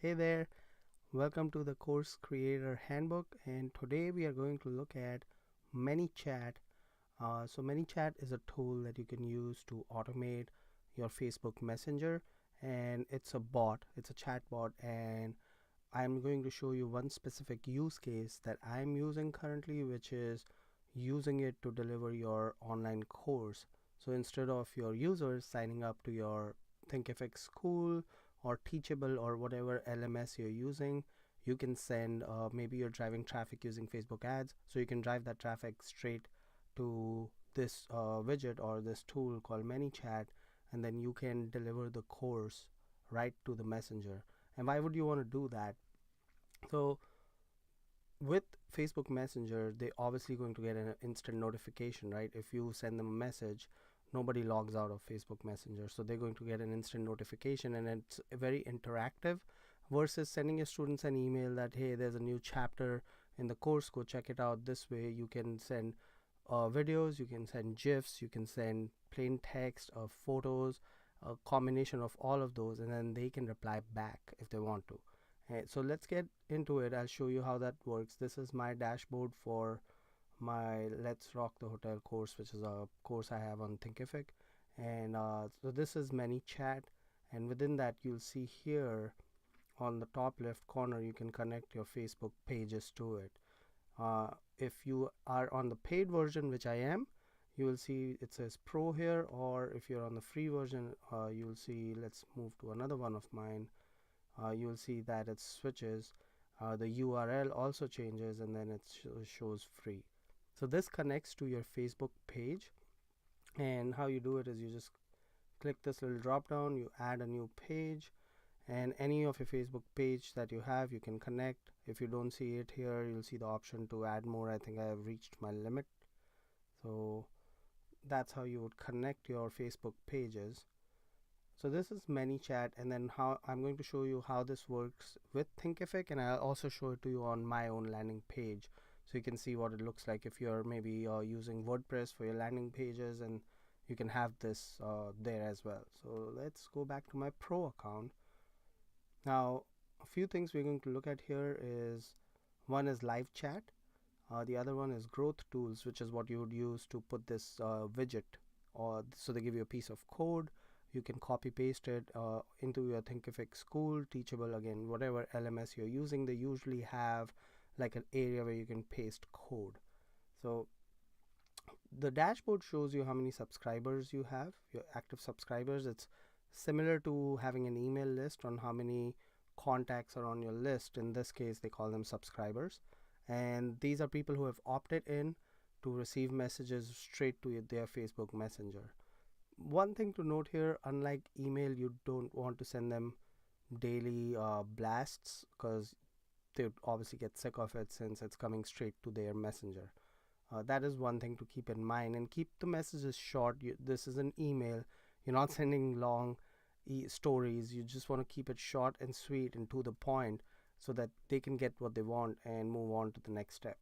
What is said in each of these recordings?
Hey there, welcome to the Course Creator Handbook, and today we are going to look at ManyChat. So ManyChat is a tool that you can use to automate your Facebook Messenger, and it's a bot, it's a chat bot, and I'm going to show you one specific use case that I'm using currently, which is using it to deliver your online course. So instead of your users signing up to your Thinkific school or Teachable or whatever LMS you're using, you can send, maybe you're driving traffic using Facebook ads, so you can drive that traffic straight to this widget or this tool called ManyChat, and then you can deliver the course right to the messenger. And why would you want to do that? So with Facebook Messenger, they obviously going to get an instant notification, right? If you send them a message, nobody logs out of Facebook Messenger, so they're going to get an instant notification, and it's very interactive versus sending your students an email that, hey, there's a new chapter in the course, go check it out. This way you can send videos, you can send GIFs, you can send plain text, photos, a combination of all of those, and then they can reply back if they want to. So let's get into it. I'll show you how that works. This is my dashboard for my Let's Rock the Hotel course, which is a course I have on Thinkific. And so this is ManyChat, and within that you'll see here on the top left corner you can connect your Facebook pages to it. If you are on the paid version, which I am, you will see it says Pro here, or if you're on the free version, you will see, let's move to another one of mine, you will see that it switches, the URL also changes, and then it shows free. So this connects to your Facebook page, and how you do it is you just click this little drop down, you add a new page, and any of your Facebook page that you have you can connect. If you don't see it here, you'll see the option to add more. I think I have reached my limit, so that's how you would connect your Facebook pages. So this is ManyChat, and then how I'm going to show you how this works with Thinkific, and I'll also show it to you on my own landing page, so you can see what it looks like if you're maybe using WordPress for your landing pages, and you can have this there as well. So let's go back to my Pro account. Now, a few things we're going to look at here is, one is live chat, the other one is growth tools, which is what you would use to put this widget, or so they give you a piece of code, you can copy paste it into your Thinkific school, Teachable, again, whatever LMS you're using, they usually have like an area where you can paste code. So the dashboard shows you how many subscribers you have, your active subscribers. It's similar to having an email list on how many contacts are on your list. In this case, they call them subscribers, and these are people who have opted in to receive messages straight to their Facebook Messenger. One thing to note here, unlike email, you don't want to send them daily blasts, because they would obviously get sick of it since it's coming straight to their messenger. That is one thing to keep in mind, and keep the messages short. This is an email, you're not sending long stories. You just want to keep it short and sweet and to the point, so that they can get what they want and move on to the next step.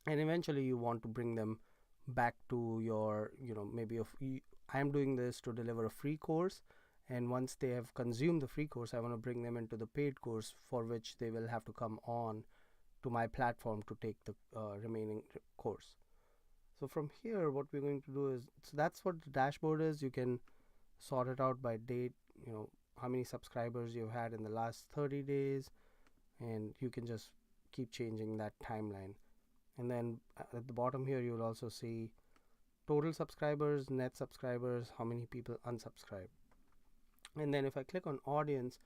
And eventually you want to bring them back to your, maybe I'm doing this to deliver a free course, and once they have consumed the free course, I want to bring them into the paid course, for which they will have to come on to my platform to take the remaining course. So from here, what we're going to do is, so that's what the dashboard is. You can sort it out by date, how many subscribers you've had in the last 30 days, and you can just keep changing that timeline. And then at the bottom here, you'll also see total subscribers, net subscribers, how many people unsubscribe. And then if I click on audience,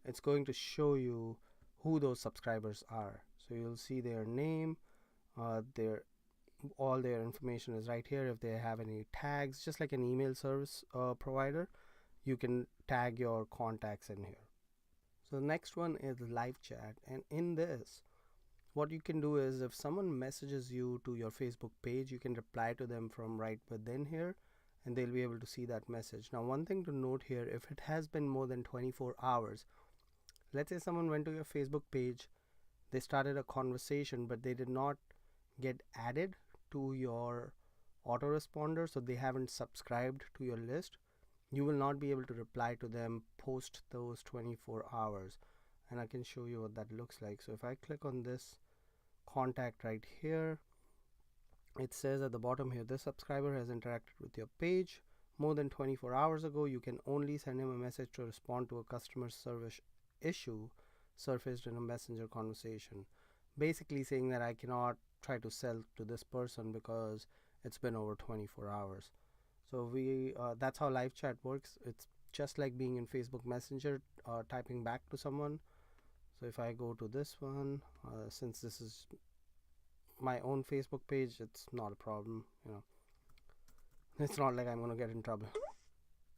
it's going to show you who those subscribers are. So you'll see their name, all their information is right here. If they have any tags, just like an email service provider, you can tag your contacts in here. So the next one is live chat, and in this, what you can do is, if someone messages you to your Facebook page, you can reply to them from right within here, and they'll be able to see that message. Now, one thing to note here, if it has been more than 24 hours, let's say someone went to your Facebook page, they started a conversation, but they did not get added to your autoresponder, so they haven't subscribed to your list, you will not be able to reply to them post those 24 hours. and I can show you what that looks like. So if I click on this contact right here, it says at the bottom here, this subscriber has interacted with your page more than 24 hours ago. You can only send him a message to respond to a customer service issue surfaced in a messenger conversation. Basically saying that I cannot try to sell to this person because it's been over 24 hours. So that's how live chat works. It's just like being in Facebook Messenger, typing back to someone. So if I go to this one, since this is my own Facebook page, it's not a problem, it's not like I'm gonna get in trouble.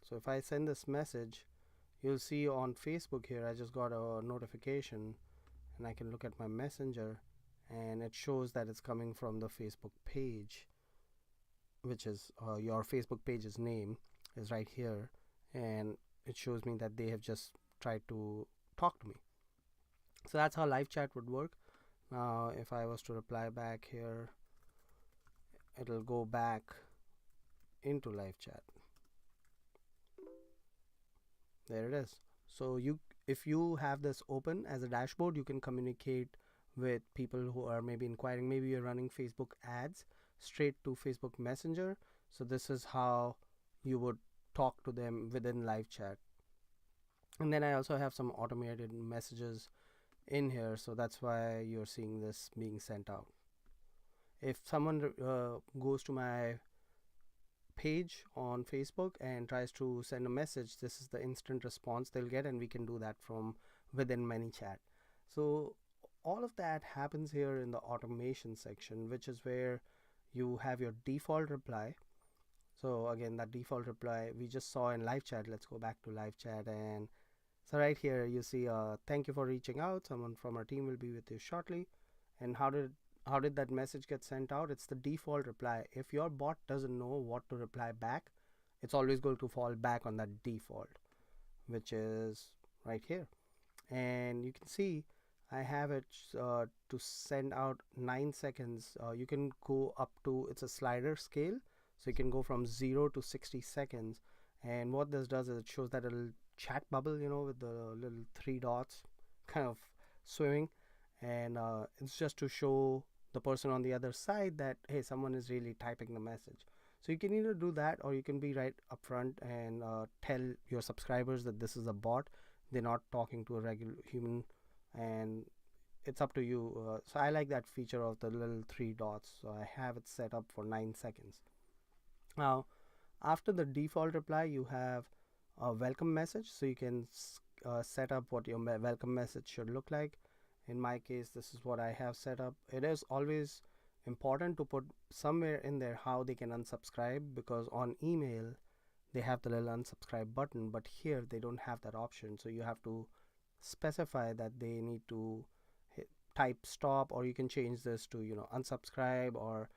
So if I send this message, you'll see on Facebook here I just got a notification, and I can look at my messenger, and it shows that it's coming from the Facebook page, which is your Facebook page's name is right here, and it shows me that they have just tried to talk to me. So that's how live chat would work. Now if I was to reply back here, it'll go back into live chat. There it is. So if you have this open as a dashboard, you can communicate with people who are maybe inquiring. Maybe you're running Facebook ads straight to Facebook Messenger. So this is how you would talk to them within live chat. And then I also have some automated messages in here, so that's why you're seeing this being sent out. If someone goes to my page on Facebook and tries to send a message, this is the instant response they'll get, and we can do that from within ManyChat. So all of that happens here in the automation section, which is where you have your default reply. So again, that default reply we just saw in live chat. Let's go back to live chat, and so right here you see thank you for reaching out, someone from our team will be with you shortly. And how did that message get sent out? It's the default reply. If your bot doesn't know what to reply back, it's always going to fall back on that default, which is right here. And you can see I have it to send out 9 seconds. You can go up to, it's a slider scale, so you can go from 0 to 60 seconds. And what this does is it shows that little chat bubble, with the little 3 dots kind of swimming, and it's just to show the person on the other side that, hey, someone is really typing the message. So you can either do that, or you can be right up front and tell your subscribers that this is a bot, they're not talking to a regular human, and it's up to you. So I like that feature of the little 3 dots, so I have it set up for 9 seconds. Now after the default reply, you have a welcome message, so you can set up what your welcome message should look like. In my case, this is what I have set up. It is always important to put somewhere in there how they can unsubscribe, because on email they have the little unsubscribe button, but here they don't have that option. So you have to specify that they need to type stop, or you can change this to unsubscribe, or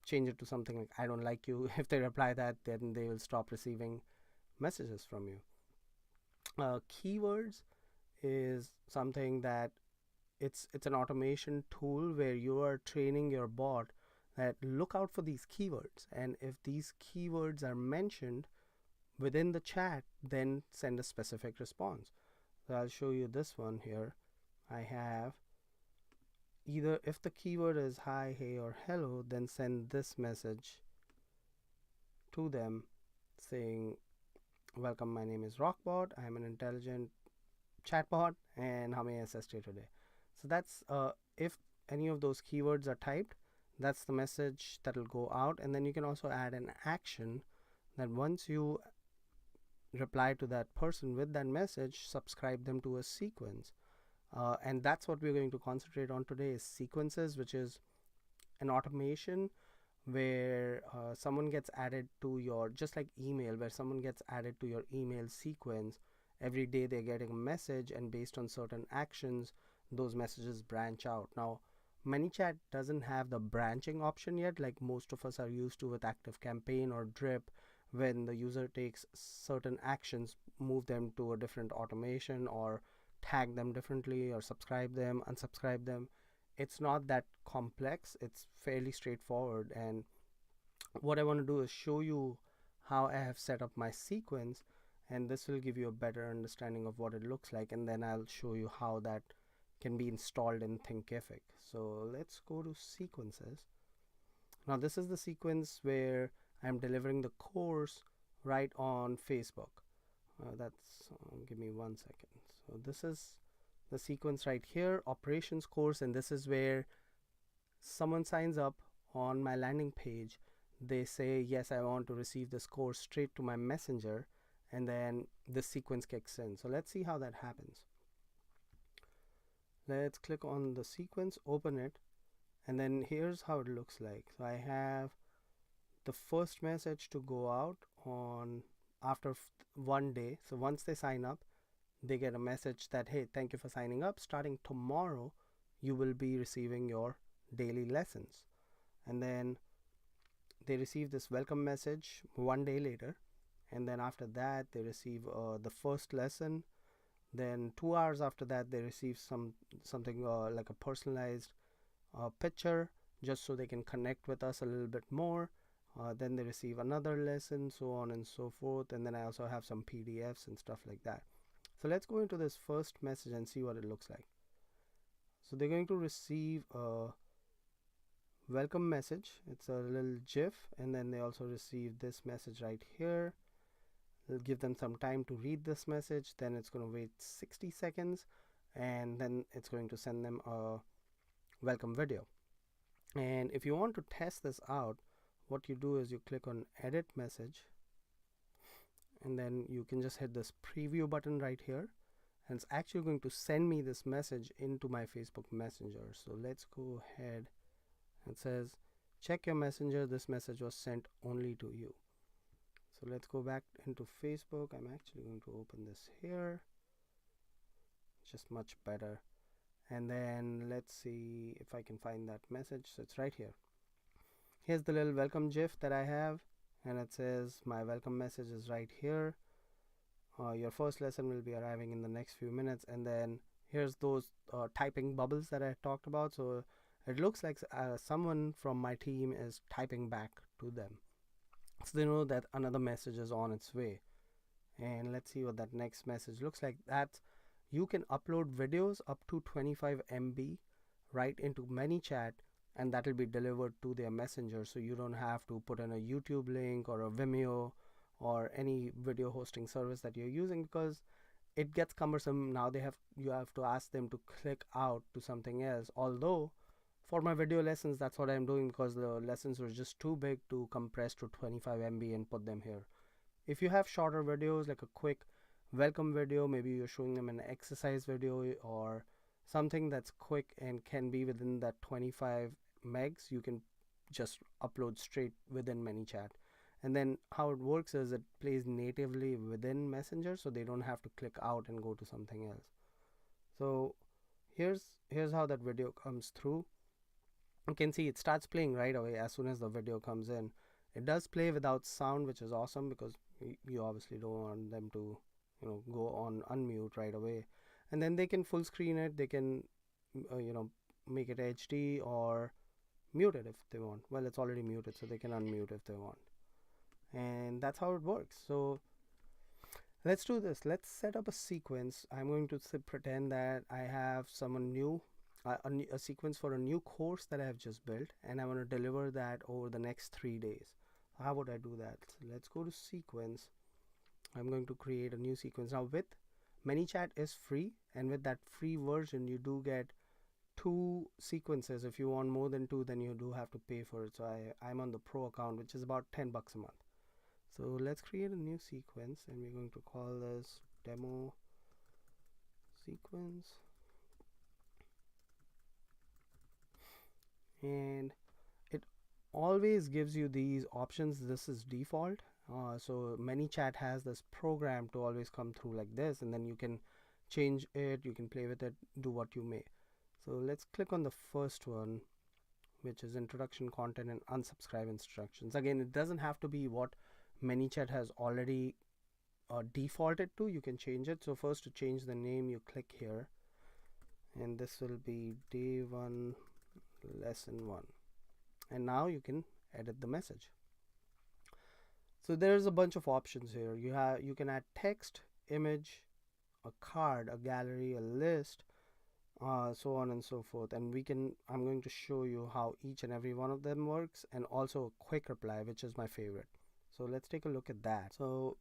change it to something like I don't like you. If they reply that, then they will stop receiving messages from you. Keywords is something that it's an automation tool where you are training your bot that look out for these keywords, and if these keywords are mentioned within the chat, then send a specific response. So I'll show you this one here. I have either, if the keyword is hi, hey, or hello, then send this message to them saying, welcome, my name is Rockbot, I am an intelligent chatbot, and how may I assist you today? So that's if any of those keywords are typed, that's the message that will go out. And then you can also add an action that once you reply to that person with that message, subscribe them to a sequence. And that's what we're going to concentrate on today, is sequences, which is an automation where someone gets added to your, just like email, where someone gets added to your email sequence. Every day they're getting a message, and based on certain actions, those messages branch out. Now ManyChat doesn't have the branching option yet, like most of us are used to with ActiveCampaign or Drip. When the user takes certain actions, move them to a different automation, or tag them differently, or subscribe them, unsubscribe them. It's not that complex, it's fairly straightforward. And what I want to do is show you how I have set up my sequence, and this will give you a better understanding of what it looks like, and then I'll show you how that can be installed in Thinkific. So let's go to sequences. Now this is the sequence where I'm delivering the course right on Facebook. That's give me 1 second. So this is the sequence right here, operations course, and this is where someone signs up on my landing page. They say, yes, I want to receive this course straight to my messenger, and then this sequence kicks in. So let's see how that happens. Let's click on the sequence, open it, and then here's how it looks like. So I have the first message to go out on after 1 day. So once they sign up, they get a message that, hey, thank you for signing up. Starting tomorrow, you will be receiving your daily lessons. And then they receive this welcome message 1 day later, and then after that they receive the first lesson. Then 2 hours after that they receive something like a personalized picture, just so they can connect with us a little bit more. Then they receive another lesson, so on and so forth, and then I also have some PDFs and stuff like that. So let's go into this first message and see what it looks like. So they're going to receive a welcome message. It's a little GIF, and then they also receive this message right here. It'll give them some time to read this message, then it's going to wait 60 seconds, and then it's going to send them a welcome video. And if you want to test this out, what you do is you click on edit message, and then you can just hit this preview button right here, and it's actually going to send me this message into my Facebook Messenger. So let's go ahead. It says, check your messenger, this message was sent only to you. So let's go back into Facebook. I'm actually going to open this here, just much better. And then let's see if I can find that message. So it's right here. Here's the little welcome GIF that I have, and it says my welcome message is right here. Your first lesson will be arriving in the next few minutes. And then here's those typing bubbles that I talked about. So it looks like someone from my team is typing back to them, so they know that another message is on its way. And let's see what that next message looks like. That you can upload videos up to 25 MB right into ManyChat, and that will be delivered to their messenger, so you don't have to put in a YouTube link or a Vimeo or any video hosting service that you're using, because it gets cumbersome. Now you have to ask them to click out to something else. Although for my video lessons, that's what I'm doing, because the lessons were just too big to compress to 25 MB and put them here. If you have shorter videos, like a quick welcome video, maybe you're showing them an exercise video or something that's quick and can be within that 25 megs, you can just upload straight within ManyChat. And then how it works is it plays natively within Messenger, so they don't have to click out and go to something else. So here's how that video comes through. You can see it starts playing right away as soon as the video comes in. It does play without sound, which is awesome, because you obviously don't want them to go on unmute right away. And then they can full screen it, they can make it HD or mute it if they want. Well, it's already muted, so they can unmute if they want. And that's how it works. So let's do this. Let's set up a sequence. I'm going to pretend that I have someone new, a sequence for a new course that I have just built, and I want to deliver that over the next 3 days. How would I do that? So let's go to sequence. I'm going to create a new sequence. Now with ManyChat is free, and with that free version you do get 2 sequences. If you want more than 2, then you do have to pay for it. So I'm on the pro account, which is about $10 a month. So let's create a new sequence, and we're going to call this demo sequence. And it always gives you these options. This is default. So ManyChat has this program to always come through like this, and then you can change it, you can play with it, do what you may. So let's click on the first one, which is introduction content and unsubscribe instructions. Again, it doesn't have to be what ManyChat has already defaulted to. You can change it. So first, to change the name, you click here, and this will be day 1 lesson 1, and now you can edit the message. So there's a bunch of options here. You can add text, image, a card, a gallery, a list, so on and so forth. And I'm going to show you how each and every one of them works, and also a quick reply, which is my favorite. So let's take a look at that. So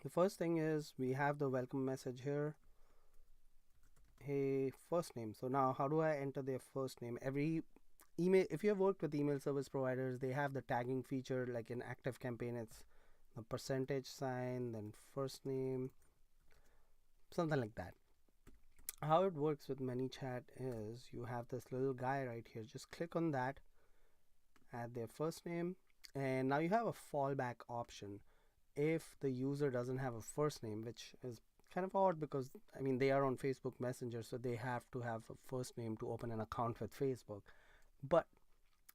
the first thing is we have the welcome message here. Hey, first name. So now how do I enter their first name? Every email, if you have worked with email service providers, they have the tagging feature. Like in Active Campaign, it's the percentage sign, then first name, something like that. How it works with ManyChat is you have this little guy right here. Just click on that, add their first name, and now you have a fallback option if the user doesn't have a first name, which is kind of odd because I mean they are on Facebook Messenger, so they have to have a first name to open an account with Facebook. But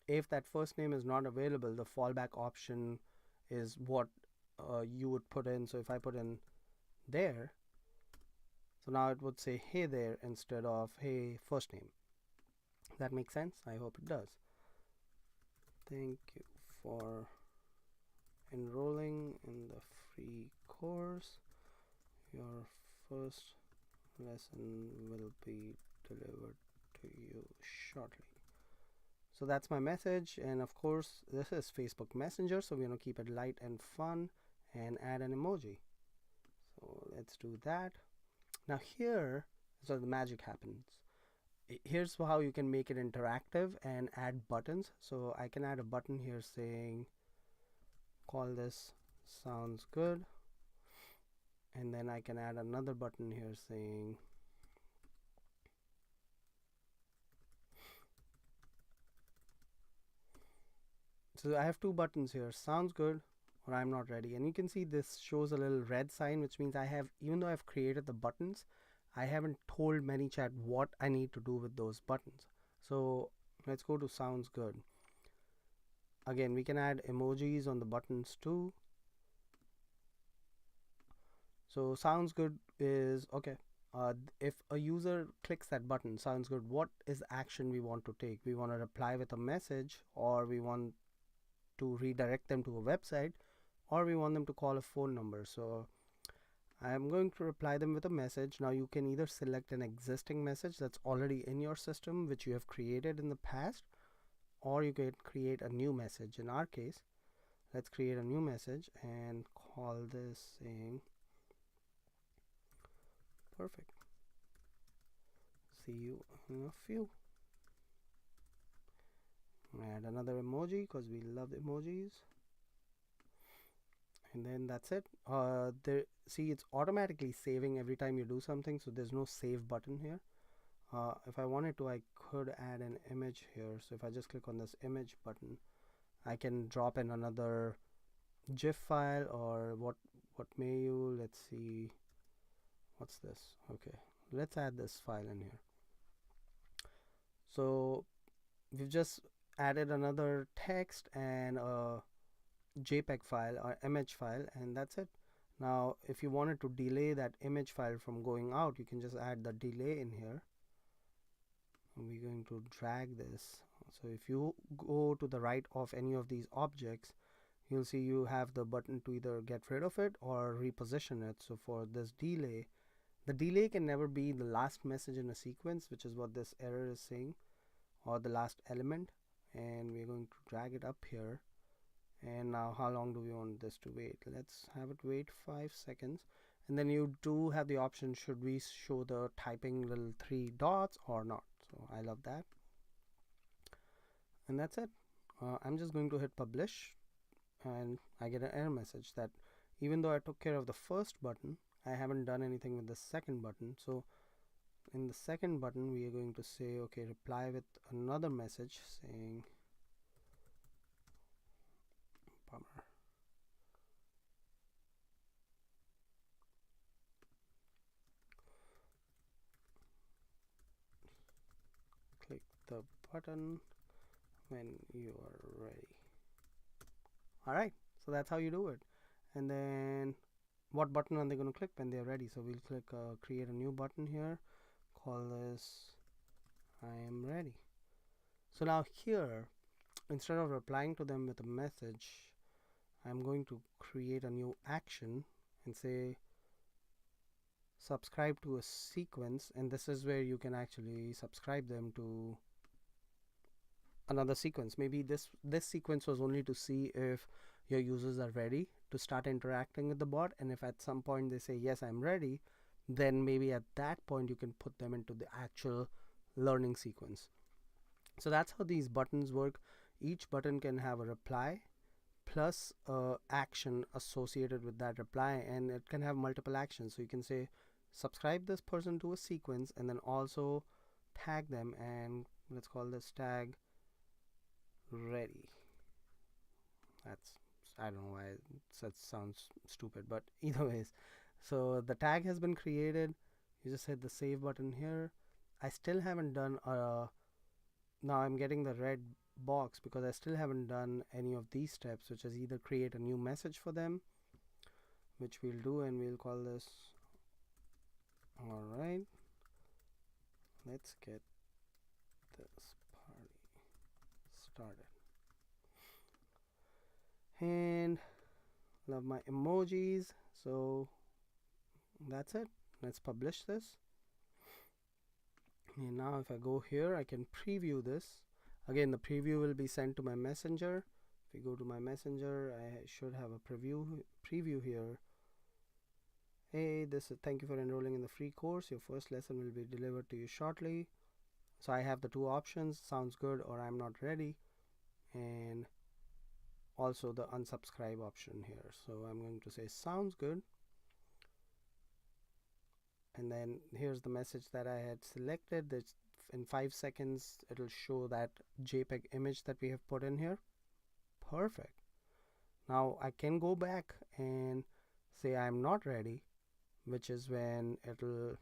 if that first name is not available, the fallback option is what you would put in. So if I put in there, so now it would say hey there instead of hey first name. That makes sense? I hope it does. Thank you for enrolling in the free course. Your first lesson will be delivered to you shortly. So that's my message, and of course this is Facebook Messenger, so we're going to keep it light and fun and add an emoji. So let's do that. Now here is where the magic happens. Here's how you can make it interactive and add buttons. So I can add a button here saying call this sounds good, and then I can add another button here saying so I have two buttons here, sounds good or I'm not ready, and you can see this shows a little red sign, which means I have, even though I've created the buttons, I haven't told ManyChat what I need to do with those buttons. So let's go to sounds good. Again, we can add emojis on the buttons too. So sounds good is okay. If a user clicks that button, sounds good, what is action we want to take? We want to reply with a message, or we want to redirect them to a website, or we want them to call a phone number. So I'm going to reply them with a message. Now you can either select an existing message that's already in your system, which you have created in the past, or you can create a new message. In our case, let's create a new message and call this saying perfect, see you in a few. Add another emoji because we love emojis, and then that's it. There, see, it's automatically saving every time you do something, so there's no save button here. If I wanted to, I could add an image here. So if I just click on this image button, I can drop in another GIF file, or what may you, let's see, what's this? Okay, let's add this file in here. So we've just added another text and a JPEG file or image file, and that's it. Now if you wanted to delay that image file from going out, you can just add the delay in here, and we're going to drag this. So if you go to the right of any of these objects, you'll see you have the button to either get rid of it or reposition it. So for this delay, the delay can never be the last message in a sequence, which is what this error is saying, or the last element, and we're going to drag it up here. And now how long do we want this to wait? Let's have it wait 5 seconds, and then you do have the option, should we show the typing little 3 dots or not. So I love that, and that's it. I'm just going to hit publish, and I get an error message that even though I took care of the first button, I haven't done anything with the second button. So in the second button, we are going to say, okay, reply with another message saying bummer. Click the button when you are ready. Alright, so that's how you do it. And then what button are they going to click when they're ready? So we'll click create a new button here, call this I am ready. So now here, instead of replying to them with a message, I'm going to create a new action and say subscribe to a sequence, and this is where you can actually subscribe them to another sequence. Maybe this sequence was only to see if your users are ready to start interacting with the bot, and if at some point they say yes, I'm ready, then maybe at that point you can put them into the actual learning sequence. So that's how these buttons work. Each button can have a reply plus action associated with that reply, and it can have multiple actions. So you can say subscribe this person to a sequence and then also tag them, and let's call this tag ready. That's, I don't know why that sounds stupid, but either ways. So the tag has been created. You just hit the save button here. I still haven't done now I'm getting the red box because I still haven't done any of these steps, which is either create a new message for them, which we'll do, and we'll call this. All right, let's get this party started. And love my emojis. So that's it. Let's publish this. And now if I go here, I can preview this. Again, the preview will be sent to my messenger. If we go to my messenger, I should have a preview here. Hey, thank you for enrolling in the free course. Your first lesson will be delivered to you shortly. So I have the two options, sounds good or I'm not ready, and also the unsubscribe option here. So I'm going to say sounds good, and then here's the message that I had selected. That in 5 seconds it'll show that JPEG image that we have put in here. Perfect. Now I can go back and say I'm not ready, which is when it'll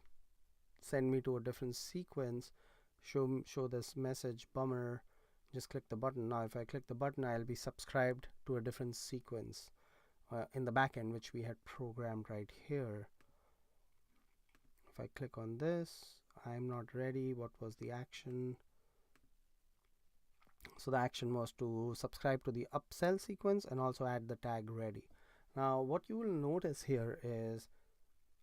send me to a different sequence, show this message, bummer, just click the button. Now if I click the button, I'll be subscribed to a different sequence in the backend, which we had programmed right here. If I click on this, I'm not ready. What was the action? So the action was to subscribe to the upsell sequence and also add the tag ready. Now what you will notice here is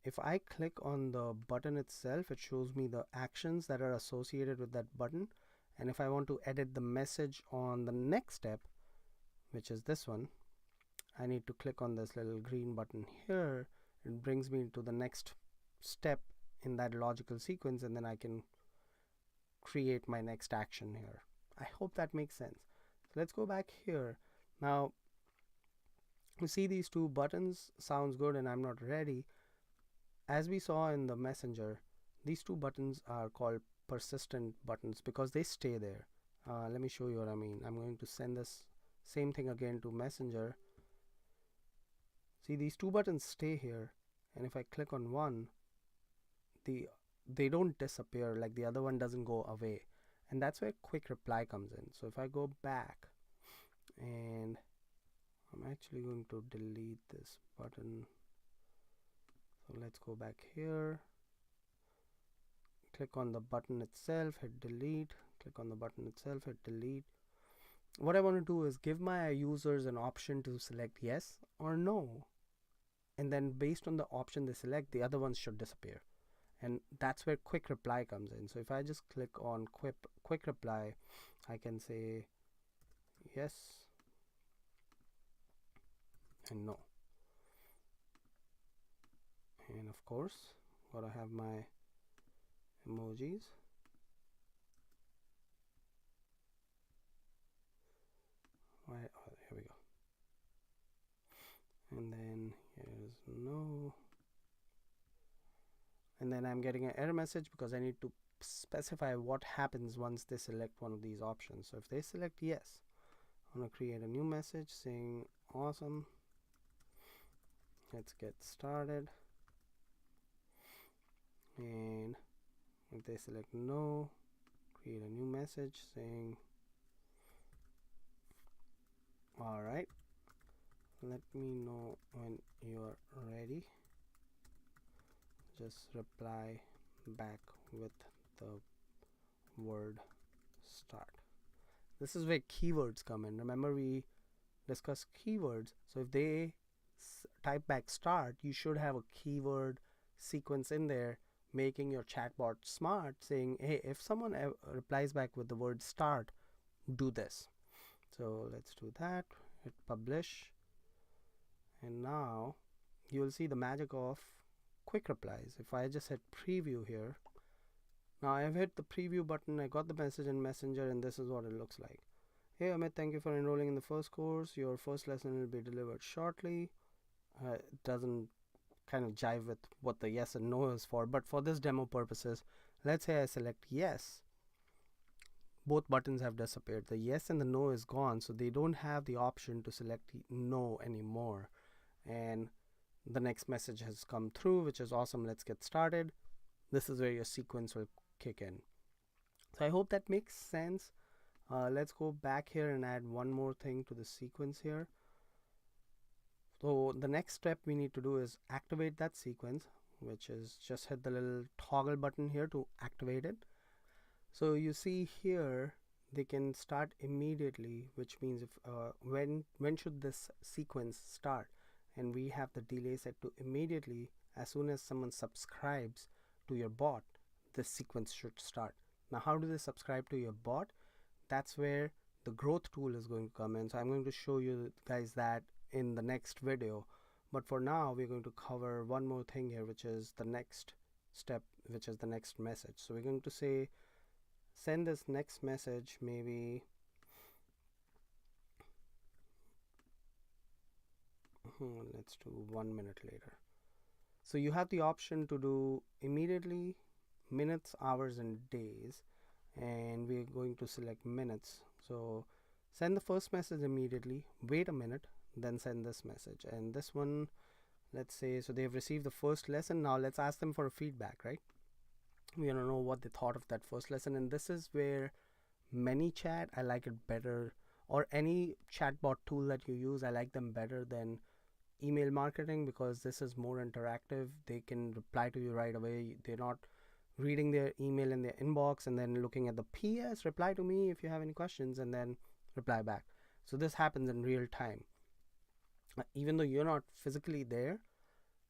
if I click on the button itself, it shows me the actions that are associated with that button. And if I want to edit the message on the next step, which is this one, I need to click on this little green button here. It brings me to the next step in that logical sequence, and then I can create my next action here. I hope that makes sense. So let's go back here. Now you see these two buttons, sounds good and I'm not ready. As we saw in the messenger, these two buttons are called persistent buttons because they stay there. Let me show you what I mean. I'm going to send this same thing again to messenger. See, these two buttons stay here, and if I click on one, they don't disappear, like the other one doesn't go away, and that's where quick reply comes in. So if I go back, and I'm actually going to delete this button. So let's go back here, click on the button itself, hit delete, click on the button itself, hit delete. What I want to do is give my users an option to select yes or no, and then based on the option they select, the other ones should disappear, and that's where quick reply comes in. So if I just click on quick reply, I can say yes and no, and of course gotta have my emojis. Right, oh, here we go. And then here's no, and then I'm getting an error message because I need to specify what happens once they select one of these options. So if they select yes, I'm gonna create a new message saying awesome, let's get started. And if they select no, create a new message saying alright, let me know when you're ready. Just reply back with the word start. This is where keywords come in. Remember, we discuss keywords. So if they type back start, you should have a keyword sequence in there, making your chatbot smart, saying, hey, if someone replies back with the word start, do this. So let's do that. Hit publish, and now you will see the magic of quick replies. If I just hit preview here, now I've hit the preview button, I got the message in Messenger, and this is what it looks like. Hey Amit, thank you for enrolling in the first course. Your first lesson will be delivered shortly. It doesn't kind of jive with what the yes and no is for, but for this demo purposes, let's say I select yes. Both buttons have disappeared. The yes and the no is gone, so they don't have the option to select no anymore. And the next message has come through, which is awesome. Let's get started. This is where your sequence will kick in. So I hope that makes sense. Let's go back here and add one more thing to the sequence here. So the next step we need to do is activate that sequence, which is just hit the little toggle button here to activate it. So you see here they can start immediately, which means if when should this sequence start, and we have the delay set to immediately. As soon as someone subscribes to your bot, this sequence should start. Now how do they subscribe to your bot? That's where the growth tool is going to come in. So I'm going to show you guys that in the next video, but for now we're going to cover one more thing here, which is the next step, which is the next message. So we're going to say send this next message, maybe let's do 1 minute later. So you have the option to do immediately, minutes, hours, and days, and we're going to select minutes. So send the first message immediately, wait a minute, then send this message. And this one, let's say, so they've received the first lesson. Now let's ask them for a feedback, right? We want to know what they thought of that first lesson, and this is where ManyChat, I like it better, or any chatbot tool that you use, I like them better than email marketing, because this is more interactive. They can reply to you right away. They're not reading their email in their inbox and then looking at the PS, reply to me if you have any questions, and then reply back. So this happens in real time. Even though you're not physically there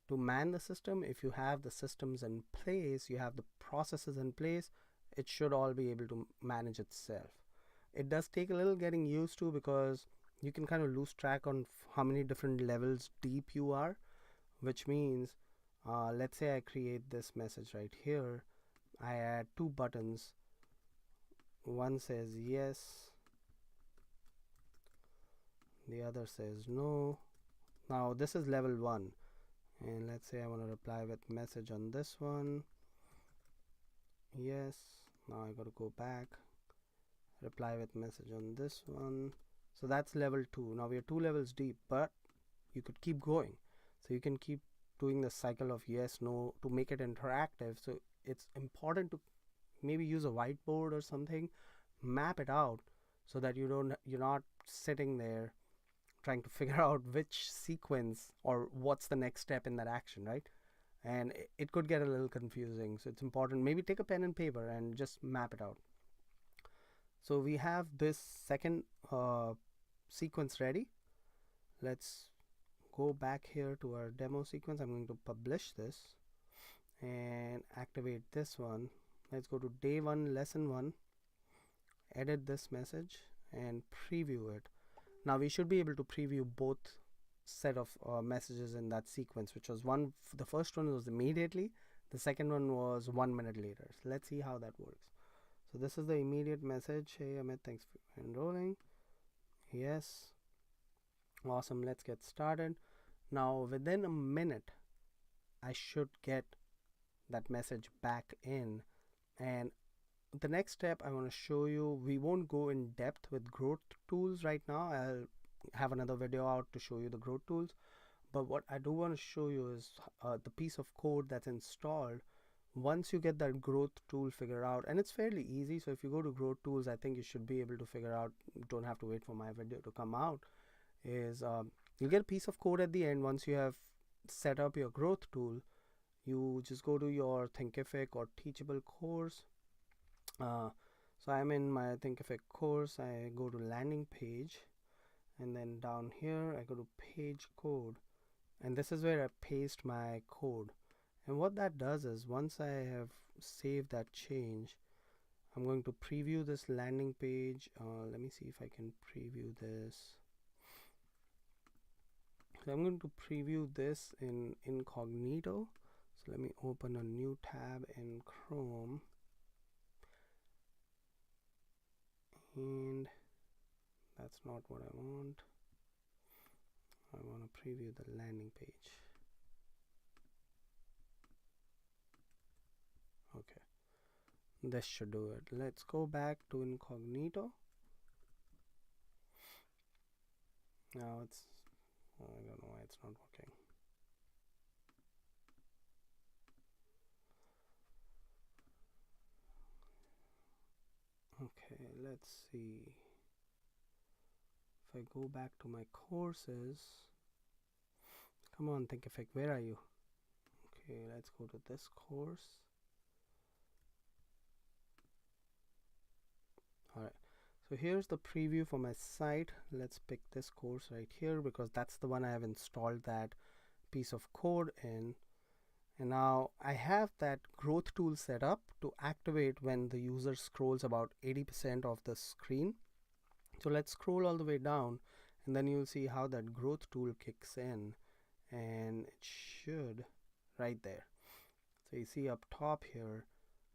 to man the system, if you have the systems in place, you have the processes in place, it should all be able to manage itself. It does take a little getting used to, because you can kind of lose track on how many different levels deep you are, which means let's say I create this message right here. I add two buttons. One says yes, the other says no. Now this is level 1, and let's say I want to reply with message on this one. Yes. Now I got to go back, reply with message on this one. So that's level 2. Now we are 2 levels deep, but you could keep going. So you can keep doing the cycle of yes, no to make it interactive. So it's important to maybe use a whiteboard or something, map it out, so that you're not sitting there trying to figure out which sequence or what's the next step in that action, right? And it could get a little confusing. So it's important, maybe take a pen and paper and just map it out. So we have this second sequence ready. Let's go back here to our demo sequence. I'm going to publish this and activate this one. Let's go to day 1, lesson 1, edit this message and preview it. Now we should be able to preview both set of messages in that sequence, which was the first one was immediately, the second one was 1 minute later. So let's see how that works. So this is the immediate message. Hey Amit, thanks for enrolling. Yes. Awesome. Let's get started. Now within a minute I should get that message back in, and the next step I want to show you, we won't go in depth with growth tools right now. I'll have another video out to show you the growth tools, but what I do want to show you is the piece of code that's installed once you get that growth tool figured out. And it's fairly easy. So if you go to growth tools, I think you should be able to figure out, don't have to wait for my video to come out, is you get a piece of code at the end. Once you have set up your growth tool, you just go to your Thinkific or Teachable course. So I'm in my Thinkific course. I go to landing page, and then down here I go to page code, and this is where I paste my code. And what that does is once I have saved that change, I'm going to preview this landing page. Let me see if I can preview this. So I'm going to preview this in incognito. So let me open a new tab in Chrome, and that's not what I want. I want to preview the landing page. Okay, this should do it. Let's go back to incognito. Now I don't know why it's not working. Okay, let's see. If I go back to my courses, come on, Thinkific, where are you? Okay, let's go to this course. Alright, so here's the preview for my site. Let's pick this course right here because that's the one I have installed that piece of code in. And now I have that growth tool set up to activate when the user scrolls about 80% of the screen. So let's scroll all the way down, and then you'll see how that growth tool kicks in, and it should right there. So you see up top here,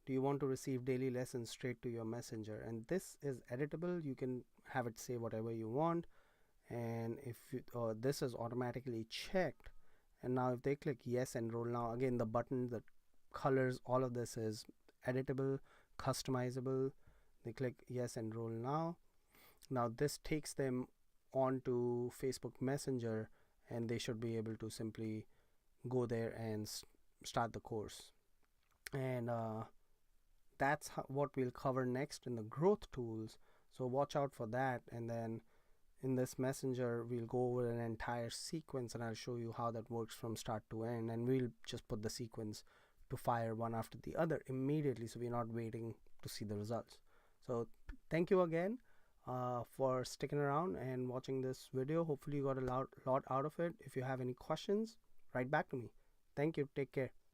do you want to receive daily lessons straight to your messenger? And this is editable. You can have it say whatever you want, and if this is automatically checked, and now if they click yes, enroll now, again the button, the colors, all of this is editable, customizable. They click yes, enroll now. Now this takes them onto Facebook Messenger, and they should be able to simply go there and start the course. And that's what we'll cover next in the growth tools, so watch out for that. And then in this messenger we'll go over an entire sequence, and I'll show you how that works from start to end, and we'll just put the sequence to fire one after the other immediately, so we're not waiting to see the results. So thank you again for sticking around and watching this video. Hopefully you got a lot out of it. If you have any questions, write back to me. Thank you. Take care.